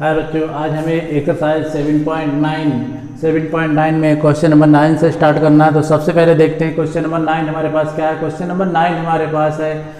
हाय बच्चों, आज हमें एक्सरसाइज 7.9 में क्वेश्चन नंबर 9 से स्टार्ट करना है। तो सबसे पहले देखते हैं क्वेश्चन नंबर 9 हमारे पास क्या है। क्वेश्चन नंबर 9 हमारे पास है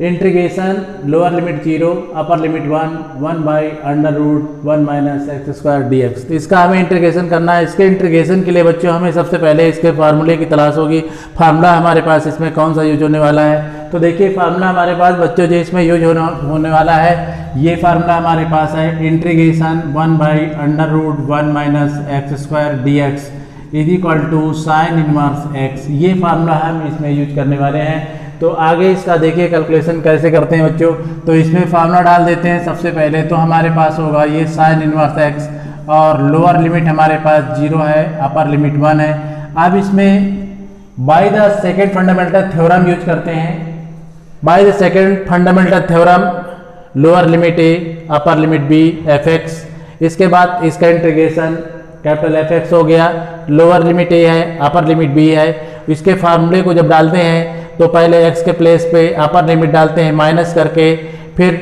integration lower limit 0 upper limit 1 by under root 1 minus x square d x. तो इसका हमें इंटीग्रेशन करना है। इसके इंटीग्रेशन के लिए बच्चों हमें सबसे पहले इसके फार्मूले की तलाश होगी। फार्मूला हमारे पास इसमें कौन सा यूज होने वाला है, तो देखिए फार्मूला हमारे पास बच्चों जो इसमें यूज होने वाला है, ये फार्मूला हमारे पास है integration 1 by under root 1 minus x square d x is equal to sine inverse x. ये फार्मूला हम इसमें यूज करने वाले हैं। तो आगे इसका देखिए कैलकुलेशन कैसे करते हैं बच्चों। तो इसमें फार्मूला डाल देते हैं सबसे पहले। तो हमारे पास होगा ये साइन इनवर्स एक्स और लोअर लिमिट हमारे पास 0 है, अपर लिमिट 1 है। अब इसमें by the second fundamental theorem use करते हैं। By the second fundamental theorem lower limit a upper limit b f x. इसके बाद इसका इंटीग्रेशन कैपिटल एफ एक्स हो गया, लोअर लिमिट ए है अपर लिमिट बी है। इसके फार्मूले को जब डालते हैं तो पहले x के प्लेस पे अपर लिमिट डालते हैं माइनस करके, फिर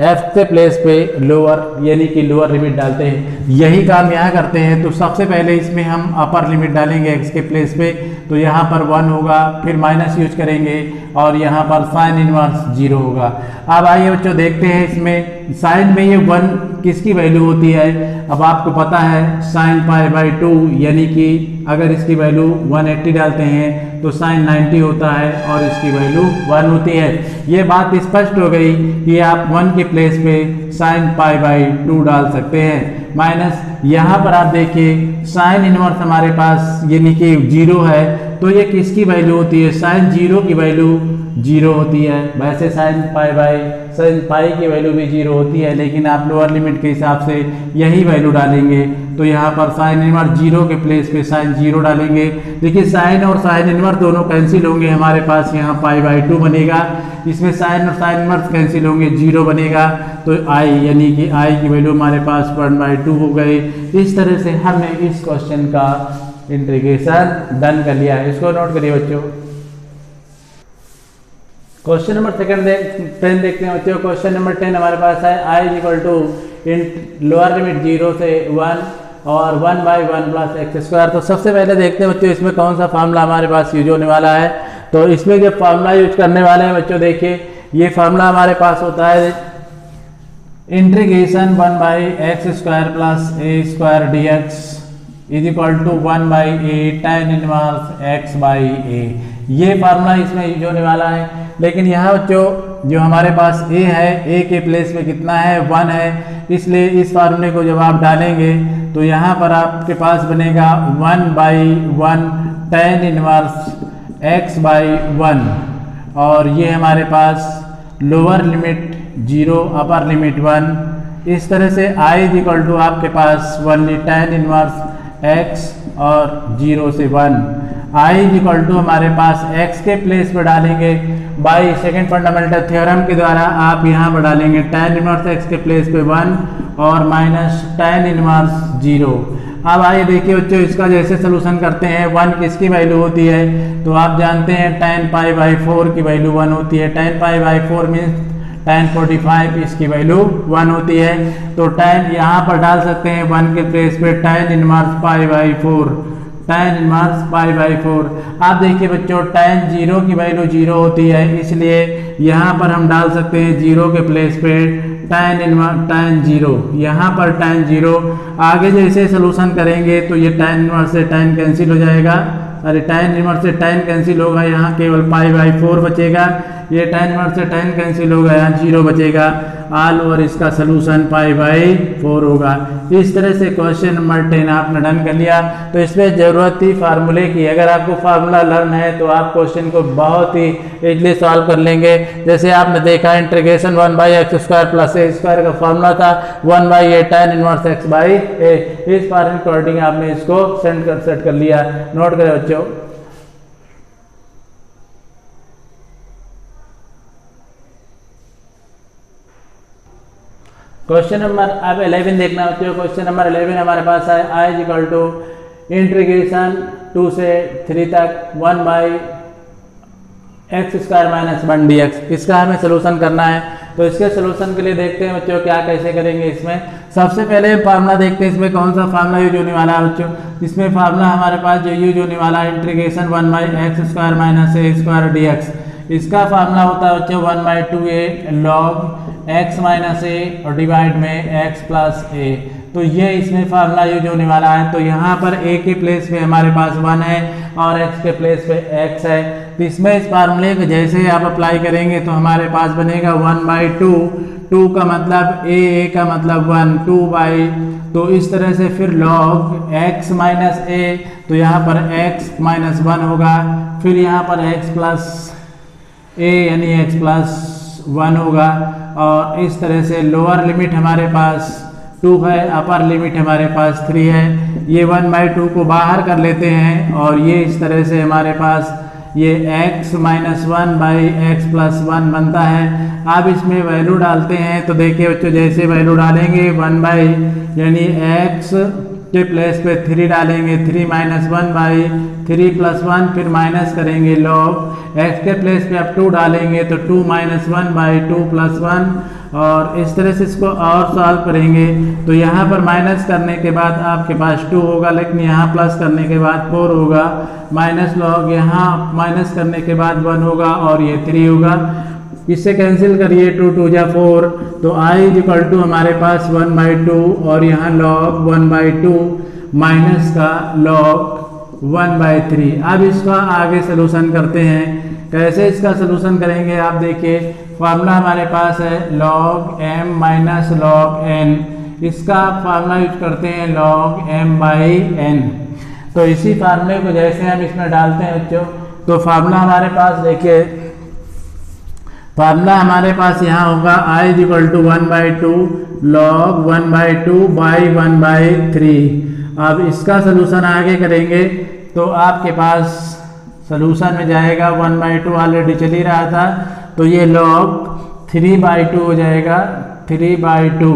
f के प्लेस पे लोअर यानी कि लोअर लिमिट डालते हैं। यही काम यहाँ करते हैं। तो सबसे पहले इसमें हम अपर लिमिट डालेंगे x के प्लेस पे, तो यहाँ पर 1 होगा, फिर माइनस यूज करेंगे और यहाँ पर साइन इनवर्स 0 होगा। अब आइए बच्चों देखते हैं इसमें साइन में ये 1 किसकी वैल्यू होती है। अब आपको पता है साइन पाई बाई 2 यानी कि अगर इसकी वैल्यू 180 डालते हैं तो साइन 90 होता है और इसकी वैल्यू 1 होती है। ये बात स्पष्ट हो गई कि आप 1 के प्लेस पे साइन पाई बाई 2 डाल सकते हैं। माइनस यहाँ पर आप देखिए साइन इनवर्स हमारे पास यानी कि 0 है, तो ये किसकी वैल्यू होती है, साइन 0 की वैल्यू 0 होती है। वैसे साइन पाई की वैल्यू भी 0 होती है, लेकिन आप लोअर लिमिट के हिसाब से यही वैल्यू डालेंगे। तो यहाँ पर साइन इनवर्स 0 के प्लेस पे साइन 0 डालेंगे। देखिए साइन और साइन इनवर्स दोनों कैंसिल होंगे, हमारे पास यहाँ पाई बाई 2 बनेगा। इसमें साइन और साइन इनवर्स कैंसिल होंगे, 0 बनेगा। तो आई यानी कि आई की वैल्यू हमारे पास 1/2 हो गई। इस तरह से हमने इस क्वेश्चन का इंटीग्रेशन डन कर लिया है। इसको नोट करिए बच्चों। क्वेश्चन नंबर 10 देखते हैं बच्चों। क्वेश्चन नंबर 10 हमारे पास है I is equal to lower limit 0 से 1 और 1 बाई 1 प्लस एक्स स्क्वायर। तो सबसे पहले देखते हैं बच्चों इसमें कौन सा फार्मूला हमारे पास यूज होने वाला है। तो इसमें जो फार्मूला यूज करने वाले हैं बच्चों, देखिए ये फार्मूला हमारे पास होता है integration 1 by x square plus a square d x is equal to 1 by a tan inverse x by a. ये फार्मूला इसमें यूज होने वाला है। लेकिन यहाँ बच्चों जो हमारे पास a है, a के प्लेस में कितना है, 1 है। इसलिए इस फार्मूले को जब आप डालेंगे तो यहाँ पर आपके पास बनेगा 1 by 1 tan inverse x by 1 और ये हमारे पास लोअर लिमिट 0 अपर लिमिट 1। इस तरह से i इज इक्वल टू आपके पास 1 tan इनवर्स x और 0 से 1। i इज इक्वल टू हमारे पास x के प्लेस पर डालेंगे बाई सेकेंड फंडामेंटल थ्योरम के द्वारा। आप यहाँ पर डालेंगे tan इनवर्स x के प्लेस पे 1 और माइनस tan इनवर्स 0। अब आइए देखिए बच्चों इसका जैसे सोल्यूशन करते हैं। 1 किसकी वैल्यू होती है, तो आप जानते हैं tan पाई बाई 4 की वैल्यू 1 होती है। tan pi by 4 means tan 45, इसकी वैल्यू 1 होती है। तो tan यहाँ पर डाल सकते हैं 1 के प्लेस पे tan inverse pi by 4, tan inverse pi by 4। आप देखिए बच्चों tan 0 की वैल्यू 0 होती है, इसलिए यहाँ पर हम डाल सकते हैं 0 के प्लेस पे tan 0। यहाँ पर tan 0 आगे जैसे सोल्यूशन करेंगे तो ये tan इनवर्स से tan कैंसिल हो जाएगा। अरे tan इनवर्स से tan कैंसिल होगा, यहाँ केवल पाई बाई 4 बचेगा। ये tan इनवर्स से tan कैंसिल होगा, यहाँ 0 बचेगा। ऑल ओवर इसका सोल्यूशन पाई बाई 4 होगा। इस तरह से क्वेश्चन नंबर 10 आपने डन कर लिया। तो इसमें जरूरत थी फार्मूले की। अगर आपको फार्मूला लर्न है तो आप क्वेश्चन को बहुत ही इजली सॉल्व कर लेंगे। जैसे आपने देखा integration 1 by x square plus a square का फार्मूला था 1 by a tan inverse x by a. इस फार्मूले के अकॉर्डिंग आपने इसको सेट कर लिया। नोट करें बच्चों। क्वेश्चन नंबर अब 11 देखना होती है। क्वेश्चन नंबर 11 हमारे पास है I is equal to integration 2 से 3 तक 1 by x square minus 1 D x. इसका हमें सोल्यूशन करना है। तो इसके सोल्यूशन के लिए देखते हैं बच्चों क्या कैसे करेंगे। इसमें सबसे पहले फार्मूला देखते हैं, इसमें कौन सा फार्मूला यूज होने वाला है बच्चों। इसमें फार्मूला हमारे पास जो यूज होने वाला है इंटीग्रेशन 1/x² - a² dx। इसका फार्मूला होता है बच्चों 1/2a log x - a और डिवाइड में x + a। तो ये इसमें फार्मूला यूज होने वाला है। तो यहाँ पर a के प्लेस पे हमारे पास 1 है और x के प्लेस पे x है। तो इसमें इस फार्मूले को जैसे आप अप्लाई करेंगे तो हमारे पास बनेगा 1/2, 2 का मतलब a का मतलब 1, 2 तो इस तरह से फिर log x - a, तो यहाँ पर x - 1 होगा, फिर यहाँ पर x + a यानी x + 1 होगा। और इस तरह से लोअर लिमिट हमारे पास 2 है, अपर लिमिट हमारे पास 3 है। ये 1/2 को बाहर कर लेते हैं और ये इस तरह से हमारे पास ये x - 1/x + 1 बनता है। अब इसमें वैल्यू डालते हैं तो देखिए बच्चों जैसे वैल्यू डालेंगे 1 यानी x के प्लेस पे 3 डालेंगे, 3 - 1/3 + 1, फिर माइनस करेंगे log x के प्लेस पे अब 2 डालेंगे तो 2 - 1/2 + 1 और इस तरह से इसको और सॉल्व करेंगे। तो यहाँ पर माइनस करने के बाद आपके पास 2 होगा, लेकिन यहाँ प्लस करने के बाद 4 होगा, माइनस लॉग यहाँ माइनस करने के बाद 1 होगा और ये 3 होगा। इससे कैंसिल करिए 2 × 2 = 4, तो i = हमारे पास 1/2 और यहाँ log 1/2 माइनस का log 1/3। अब इसका आगे सलूशन करते हैं। कैसे इसका सलूशन करेंगे आप देखिए, फार्मूला हमारे पास है log m - log n। इसका फार्मूला यूज करते हैं log m/n। तो इसी फार्मूले को जैसे हम इसमें डालते हैं बच्चों, तो फार्मूला हमारे पास देखिए, फार्मूला हमारे पास यहाँ होगा i = 1/2 log 1/2/1/3। अब इसका सलूशन आगे करेंगे तो आपके पास सलूशन में जाएगा 1/2 ऑलरेडी चल ही रहा था, तो ये log 3/2 हो जाएगा, 3/2।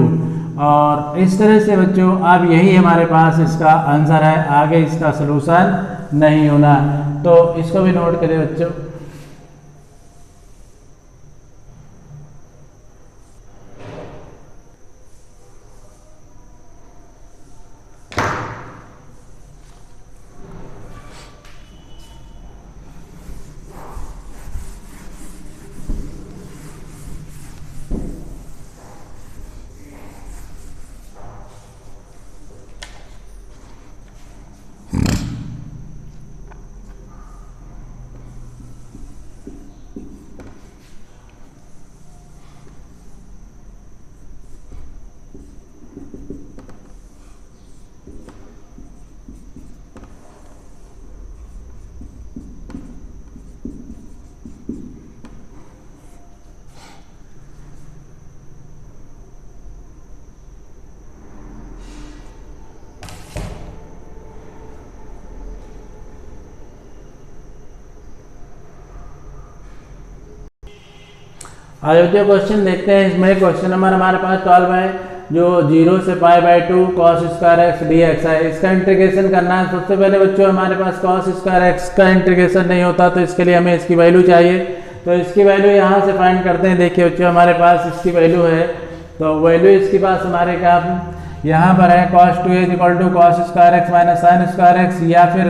और इस तरह से बच्चों अब यही हमारे पास इसका आंसर है, आगे इसका सलूशन नहीं होना। तो इसको भी नोट करें बच्चों। अयोध्या क्वेश्चन देखते हैं। इसमें क्वेश्चन नंबर हमारे पास 12 है, जो 0 से π/2 cos² x dx है। इसका इंटीग्रेशन करना है। सबसे पहले बच्चों हमारे पास cos² x का इंटीग्रेशन नहीं होता, तो इसके लिए हमें इसकी वैल्यू चाहिए। तो इसकी वैल्यू यहाँ से फाइंड करते हैं। देखिए बच्चों हमारे पास इसकी वैल्यू है, तो वैल्यू इसके पास हमारे क्या यहाँ पर है cos2a = cos² x - sin² x, या फिर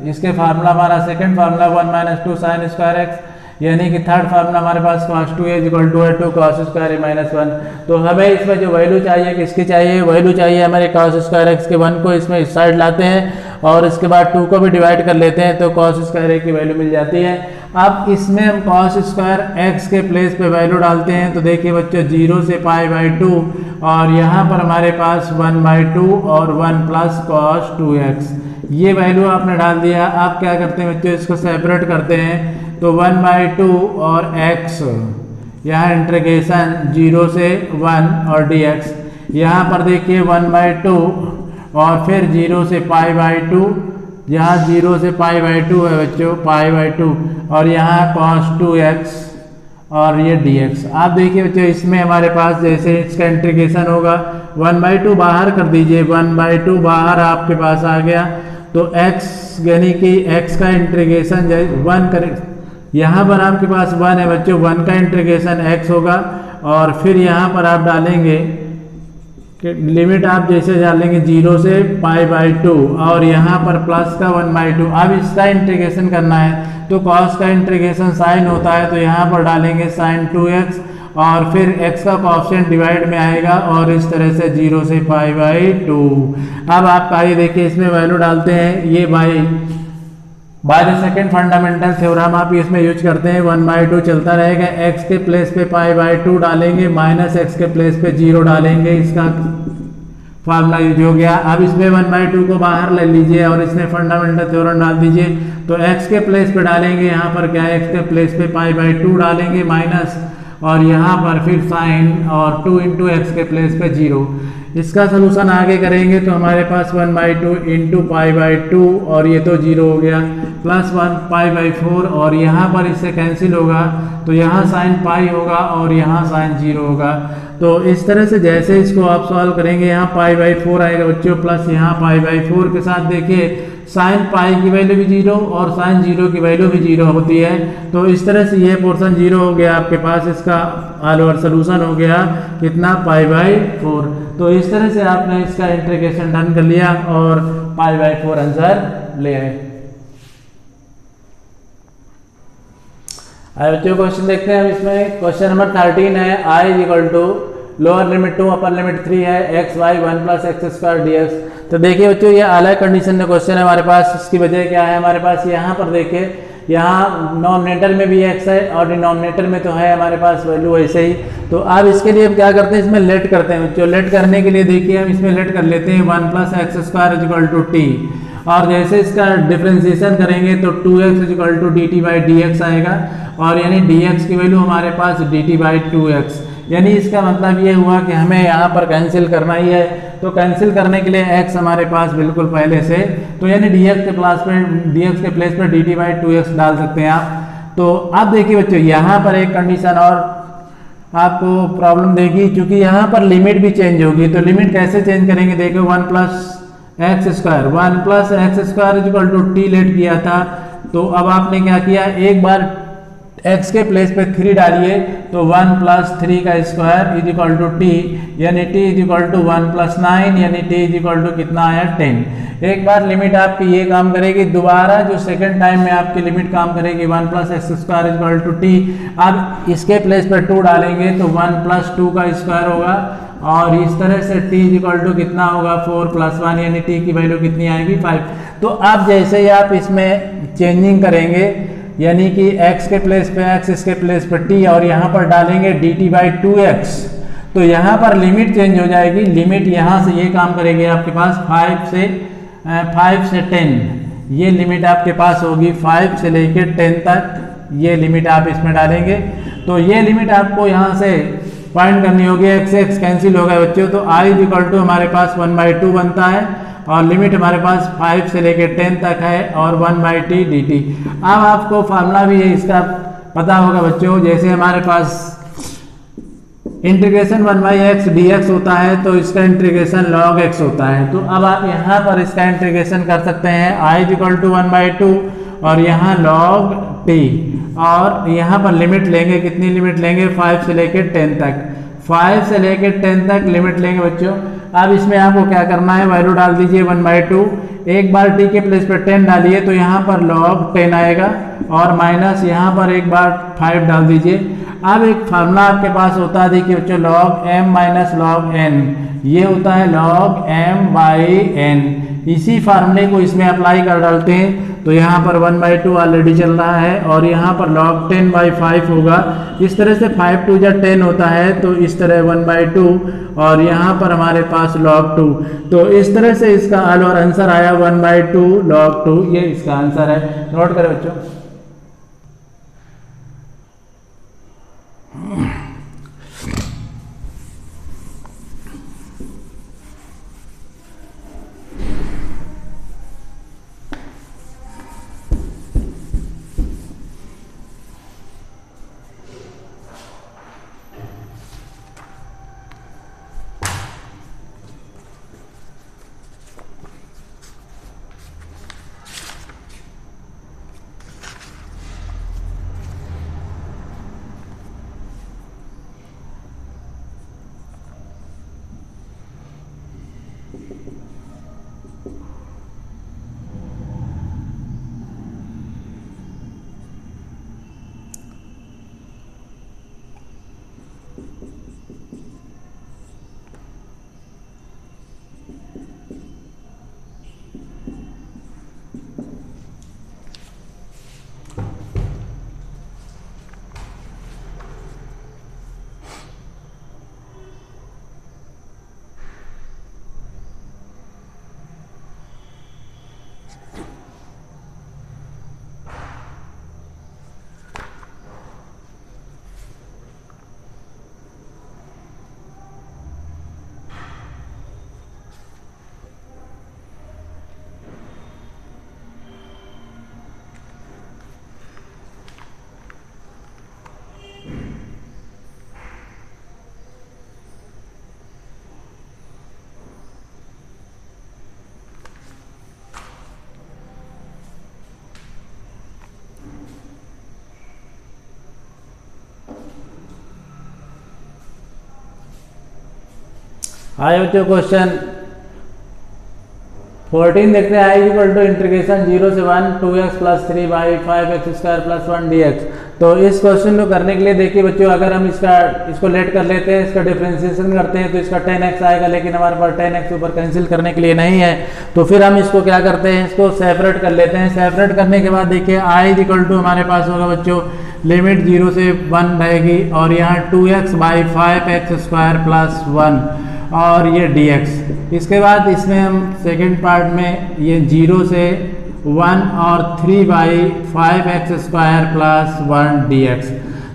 इसके फार्मूला हमारा सेकंड फार्मूला 1 - 2 sin² x, यानी कि थर्ड फार्मूला हमारे पास cos2a = 2 cos² - 1। तो हमें इसमें जो वैल्यू चाहिए किसकी चाहिए, वैल्यू चाहिए हमारे cos² x के 1 को इसमें इस साइड लाते हैं और इसके बाद 2 को भी डिवाइड कर लेते हैं, तो cos² a की वैल्यू मिल जाती है। अब इसमें हम cos² x के प्लेस पे वैल्यू डालते हैं, तो देखिए बच्चों 0 से π/2 और यहाँ पर हमारे पास 1/2 और 1 + cos2x, ये वैल्यू आपने डाल दिया। आप क्या करते हैं बच्चों, इसको सेपरेट करते हैं, तो 1/2 और x, यहाँ इंटीग्रेशन 0 से 1 और dx, यहाँ पर देखिए 1/2 और फिर 0 से π/2, यहाँ 0 से π/2 है बच्चों, π/2, और यहाँ cos2x और ये dx। आप देखिए बच्चों इसमें हमारे पास जैसे इसका इंटीग्रेशन होगा 1/2 बाहर कर दीजिए, 1/2 बाहर आपके पास आ गया, तो x यानी कि x का इंटीग्रेशन 1 करें, यहाँ पर आपके पास 1 है बच्चों, 1 का इंटीग्रेशन x होगा और फिर यहाँ पर आप डालेंगे कि लिमिट आप जैसे डालेंगे 0 से π/2 और यहाँ पर प्लस का 1/2। अब इसका इंटीग्रेशन करना है तो कॉस का इंटीग्रेशन साइन होता है, तो यहाँ पर डालेंगे साइन 2x और फिर x का कोएफिशिएंट डिवाइड में आएगा और इस तरह से 0 से π/2। अब आप आइए देखिए इसमें वैल्यू डालते हैं, ये by the second fundamental theorem आप इसमें यूज करते हैं। 1/2 चलता रहेगा, x के प्लेस पे π/2 डालेंगे, माइनस x के प्लेस पे 0 डालेंगे, इसका फार्मूला यूज हो गया। अब इसमें 1/2 को बाहर ले लीजिए और इसमें फंडामेंटल थ्योरम डाल दीजिए, तो x के प्लेस पे डालेंगे, यहाँ पर क्या है x के प्लेस पे π/2 डालेंगे माइनस, और यहाँ पर फिर साइन और 2 इंटू एक्स के प्लेस पे 0। इसका सोल्यूशन आगे करेंगे तो हमारे पास 1/2 इंटू π/2 और ये तो 0 हो गया, प्लस 1 π/4 और यहाँ पर इससे कैंसिल होगा तो यहाँ साइन पाई होगा और यहाँ साइन 0 होगा। तो इस तरह से जैसे इसको आप सॉल्व करेंगे, यहाँ π/4 आएगा बच्चों, प्लस यहाँ π/4 के साथ देखिए साइन पाई की वैल्यू भी 0 और साइन 0 की वैल्यू भी 0 होती है। तो इस तरह से ये पोर्शन 0 हो गया आपके पास, इसका ऑल ओवर सोल्यूशन हो गया कितना π/4। तो इस तरह से आपने इसका इंटीग्रेशन डन कर लिया और π/4 आंसर ले आए। आइए बच्चों क्वेश्चन देखते हैं। इसमें क्वेश्चन नंबर 13 है, i equal to lower limit 2 upper limit 3 है, x y 1 plus x square dx। तो देखिए बच्चों ये अलग कंडीशन में क्वेश्चन है हमारे पास। इसकी वजह क्या है, हमारे पास यहाँ पर देखिए यहाँ नॉमिनेटर में भी x है और डिनोमिनेटर में तो है हमारे पास वैल्यू ऐसे ही। तो अब इसके लिए हम क्या करते हैं, इसमें लेट करते हैं बच्चों। लेट करने के लिए देखिए हम इसमें लेट कर लेते हैं 1 plus x square equal to t, और जैसे इसका डिफरेंशिएशन करेंगे तो 2x इक्वल टू dt/dx आएगा, और यानी dx की वैल्यू हमारे पास dt/2x। यानी इसका मतलब ये हुआ कि हमें यहाँ पर कैंसिल करना ही है, तो कैंसिल करने के लिए x हमारे पास बिल्कुल पहले से, तो यानी dx के प्लेस पर dt/2x डाल सकते हैं आप। तो अब देखिए बच्चों यहाँ पर एक कंडीशन और आपको प्रॉब्लम देगी, क्योंकि यहाँ पर लिमिट भी चेंज होगी। तो लिमिट कैसे चेंज करेंगे, देखो 1 plus x square equal to t let किया था, तो अब आपने क्या किया, एक बार x के प्लेस पे 3 डालिए, तो 1 प्लस 3 का square is equal to t, यानी t is equal to 1 plus 9, यानी t इज इक्वल टू कितना आया 10। एक बार लिमिट आपकी ये काम करेगी, दोबारा जो सेकंड टाइम में आपकी लिमिट काम करेगी 1 plus x square is equal to t. अब इसके प्लेस पर 2 डालेंगे तो 1 प्लस 2 का स्क्वायर होगा, और इस तरह से t इज इक्वल टू कितना होगा 4 प्लस 1, यानी t की वैल्यू कितनी आएगी 5। तो अब जैसे ही आप इसमें चेंजिंग करेंगे, यानी कि x के प्लेस पे x, इसके प्लेस पे t, और यहाँ पर डालेंगे dt/2x, तो यहाँ पर लिमिट चेंज हो जाएगी। लिमिट यहाँ से ये काम करेगी आपके पास 5 से 10, ये लिमिट आपके पास होगी 5 से लेकर 10 तक, ये लिमिट आप इसमें डालेंगे। तो ये लिमिट आपको यहाँ से फाइंड करनी होगी, x से x कैंसिल हो गया बच्चों, तो i इक्वल टू हमारे पास 1/2 बनता है, और लिमिट हमारे पास 5 से लेकर 10 तक है, और 1/t dt। अब आपको फार्मूला भी है इसका पता होगा बच्चों, जैसे हमारे पास इंटीग्रेशन 1/x dx होता है, तो इसका इंटीग्रेशन log x होता है। तो अब आप यहाँ पर इसका इंटीग्रेशन कर सकते हैं, i इक्वल टू 1/2 और यहाँ log t, और यहाँ पर लिमिट लेंगे, कितनी लिमिट लेंगे 5 से लेकर 10 तक, 5 से लेकर 10 तक लिमिट लेंगे बच्चों। अब इसमें आपको क्या करना है, वैल्यू डाल दीजिए 1/2, एक बार t के प्लेस पर 10 डालिए तो यहाँ पर log 10 आएगा, और माइनस यहाँ पर एक बार 5 डाल दीजिए। अब एक फार्मूला आपके पास होता है, देखिए बच्चों, log m minus log n, ये होता है log m/n। इसी फार्मूले को इसमें अप्लाई कर डालते हैं, तो यहाँ पर 1/2 ऑलरेडी चल रहा है, और यहाँ पर log 10/5 होगा। इस तरह से 5 2 जा 10 होता है, तो इस तरह 1/2, और यहाँ पर हमारे पास log 2। तो इस तरह से इसका ऑल ओवर आंसर आया 1/2 log 2, ये इसका आंसर है। नोट करें बच्चों। आए बच्चों क्वेश्चन 14 देखते हैं। आई इक्वल टू इंटीग्रेशन 0 से 1 2x plus 3 by 5x square plus 1 dx। तो इस क्वेश्चन को करने के लिए देखिए बच्चों, अगर हम इसको लेट कर लेते हैं, इसका डिफरेंशिएशन करते हैं तो इसका 10x आएगा, लेकिन हमारे पास 10x ऊपर कैंसिल करने के लिए नहीं है, तो फिर हम इसको क्या करते हैं, इसको सेपरेट कर लेते हैं। सेपरेट करने के बाद देखिए आई इक्वल टू हमारे पास होगा बच्चों लिमिट 0 से 1 रहेगी, और यहाँ 2x by 5x square plus 1 और ये dx। इसके बाद इसमें हम सेकेंड पार्ट में ये 0 से 1 और 3 by 5x square plus 1 dx।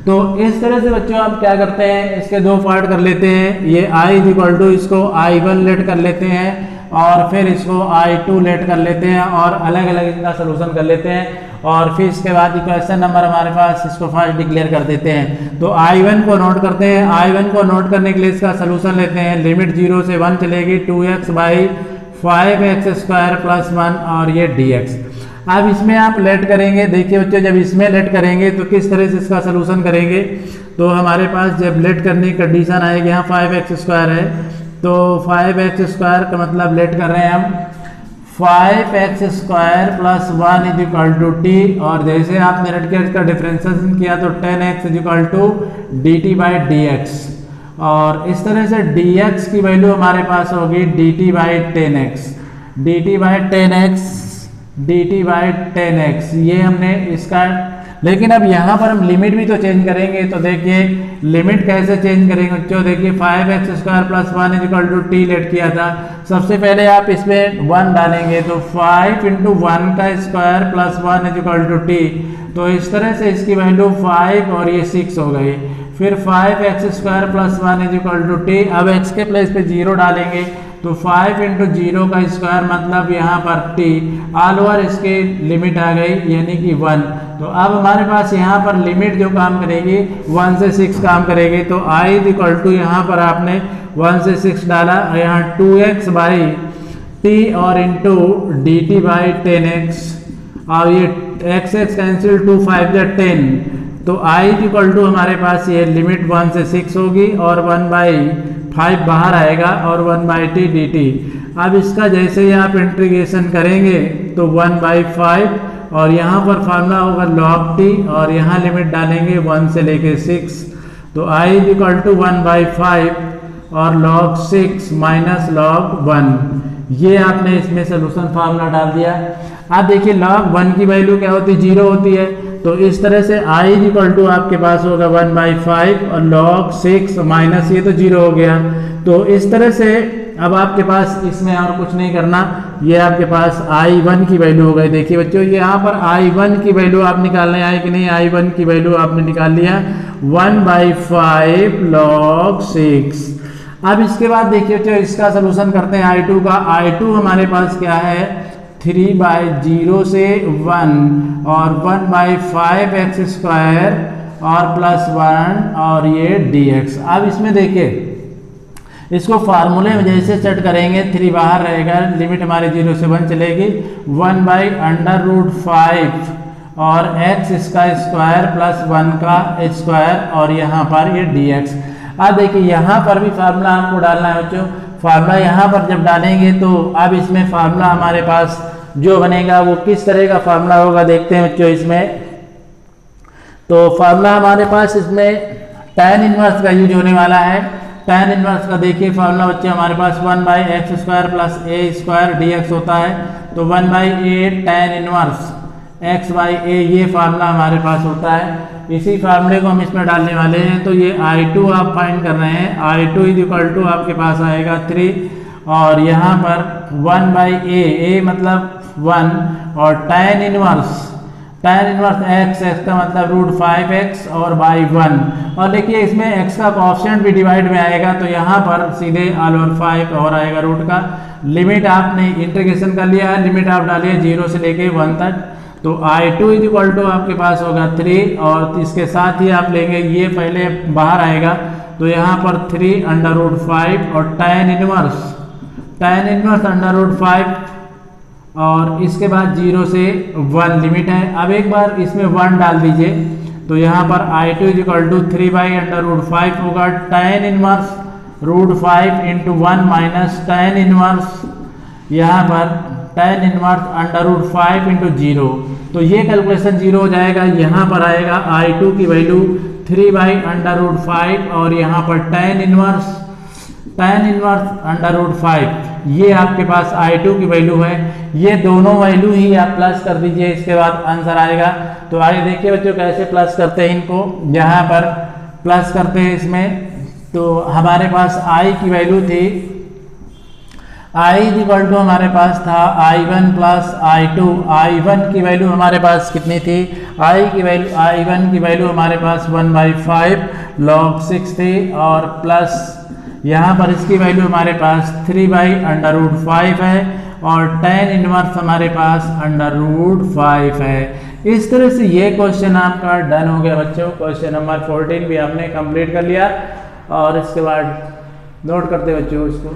तो इस तरह से बच्चों हम क्या करते हैं, इसके दो पार्ट कर लेते हैं। ये i इक्वल टू इसको i1 लेट कर लेते हैं और फिर इसको i2 लेट कर लेते हैं और अलग अलग इनका सोल्यूशन कर लेते हैं, और फिर इसके बाद इक्वेशन नंबर हमारे पास इसको फर्स्ट डिक्लेयर कर देते हैं। तो i1 को नोट करते हैं। i1 को नोट करने के लिए इसका सोल्यूशन लेते हैं। लिमिट 0 से 1 चलेगी, 2x by 5x square plus 1 और ये dx। अब इसमें आप लेट करेंगे। देखिए बच्चों, जब इसमें लेट करेंगे तो किस तरह से इसका सोल्यूशन करेंगे, तो हमारे पास जब लेट करने की कंडीशन आएगी, यहाँ 5x स्क्वायर है तो 5x स्क्वायर का मतलब लेट कर रहे हैं हम 5x square plus 1 is equal to t, और जैसे आपने लेट किया इसका डिफरेंशिएशन किया तो 10x is equal to d t by d x, और इस तरह से dx की वैल्यू हमारे पास होगी dt by 10x, dt by 10x, dt by 10x। ये हमने इसका, लेकिन अब यहाँ पर हम लिमिट भी तो चेंज करेंगे। तो देखिए लिमिट कैसे चेंज करेंगे बच्चों, देखिए 5x square plus 1 is equal to t let किया था। सबसे पहले आप इसमें 1 डालेंगे तो 5 इंटू 1 का square plus 1 is equal to t, तो इस तरह से इसकी वैल्यू 5 और ये 6 हो गई। फिर 5x square plus 1 is equal to t, अब x के प्लेस पे 0 डालेंगे तो 5 इंटू 0 का स्क्वायर मतलब यहाँ पर t, ऑल ओवर इसकी लिमिट आ गई यानी कि 1। तो अब हमारे पास यहाँ पर लिमिट जो काम करेगी 1 से 6 काम करेगी, तो i इक्वल टू यहाँ पर आपने 1 से 6 डाला, यहाँ 2x बाई टी और into D t by 10x, और ये x x कैंसिल 2 5 या 10, तो i इक्वल टू हमारे पास ये लिमिट 1 से 6 होगी और 1 बाई 5 बाहर आएगा और 1 बाई टी डी टी। अब इसका जैसे ही आप इंटीग्रेशन करेंगे तो 1 बाई 5, और यहाँ पर फार्मूला होगा log t, और यहाँ लिमिट डालेंगे 1 से लेके 6, तो i इक्वल टू 1 बाई 5 और log 6 माइनस log 1, ये आपने इसमें सोल्यूशन फार्मूला डाल दिया। अब देखिए log 1 की वैल्यू क्या होती है, 0 होती है, तो इस तरह से i इक्वल टू आपके पास होगा 1 बाई 5 और log 6 माइनस ये तो 0 हो गया। तो इस तरह से अब आपके पास इसमें और कुछ नहीं करना, ये आपके पास i1 की वैल्यू हो गई। देखिए बच्चों, यहाँ पर i1 की वैल्यू आप निकालने आए कि नहीं, i1 की वैल्यू आपने निकाल लिया 1 बाई 5 log 6। अब इसके बाद देखिए बच्चों, इसका सोल्यूशन करते हैं i2 का। i2 हमारे पास क्या है, 3 बाई 0 से 1 और 1 बाई 5x स्क्वायर और प्लस 1 और ये dx। अब इसमें देखिए इसको फार्मूले में जैसे सेट करेंगे, 3 बाहर रहेगा, लिमिट हमारे 0 से 1 चलेगी, 1 बाई अंडर रूट 5 और x इसका स्क्वायर प्लस 1 का स्क्वायर और यहाँ पर ये dx। अब देखिए यहाँ पर भी फार्मूला आपको डालना है बच्चों। फार्मूला यहाँ पर जब डालेंगे तो अब इसमें फार्मूला हमारे पास जो बनेगा वो किस तरह का फार्मूला होगा, देखते हैं बच्चों इसमें। तो फार्मूला हमारे पास इसमें tan इनवर्स का यूज होने वाला है। tan इनवर्स का देखिए फार्मूला बच्चे हमारे पास 1 by x square plus a square dx होता है, तो 1 by a tan inverse x by a, ये फार्मूला हमारे पास होता है। इसी फार्मूले को हम इसमें डालने वाले हैं। तो ये i2 आप फाइंड कर रहे हैं, i2 इज इक्वल टू आपके पास आएगा 3, और यहाँ पर 1 बाई ए मतलब 1 और tan इनवर्स x का मतलब रूट 5x और बाई 1, और देखिए इसमें x का कोएफिशिएंट भी डिवाइड में आएगा, तो यहाँ पर सीधे ऑल ओवर 5 और आएगा रूट का। लिमिट आपने इंटीग्रेशन कर लिया है, लिमिट आप डालिए 0 से लेके 1 तक, तो i2 इज इक्वल टू आपके पास होगा 3, और इसके साथ ही आप लेंगे ये पहले बाहर आएगा, तो यहाँ पर 3 अंडर रूट 5 और tan इनवर्स अंडर रूट 5, और इसके बाद 0 से 1 लिमिट है। अब एक बार इसमें 1 डाल दीजिए, तो यहाँ पर i2 is equal to 3 by under root 5 होगा tan inverse root 5 into 1 minus tan inverse, यहाँ पर tan inverse under root 5 into 0। तो ये कैलकुलेशन 0 हो जाएगा। यहाँ पर आएगा I2 की वैल्यू 3 बाई अंडर रूट 5 और यहाँ पर टेन इनवर्स अंडर रूट 5, ये आपके पास I2 की वैल्यू है। ये दोनों वैल्यू ही आप प्लस कर दीजिए, इसके बाद आंसर आएगा। तो आगे देखिए बच्चों कैसे प्लस करते हैं इनको। यहाँ पर प्लस करते हैं इसमें, तो हमारे पास I की वैल्यू थी, I इक्वल टू हमारे पास था I1 प्लस I2। I1 की वैल्यू हमारे पास कितनी थी, I1 की वैल्यू हमारे पास 1/5 log 6 थी, और प्लस यहाँ पर इसकी वैल्यू हमारे पास 3 बाई अंडर रूट 5 है, और टेन इनवर्स हमारे पास अंडर रूट 5 है। इस तरह से ये क्वेश्चन आपका डन हो गया बच्चों। क्वेश्चन नंबर 14 भी आपने कंप्लीट कर लिया, और इसके बाद नोट करते बच्चों इसको।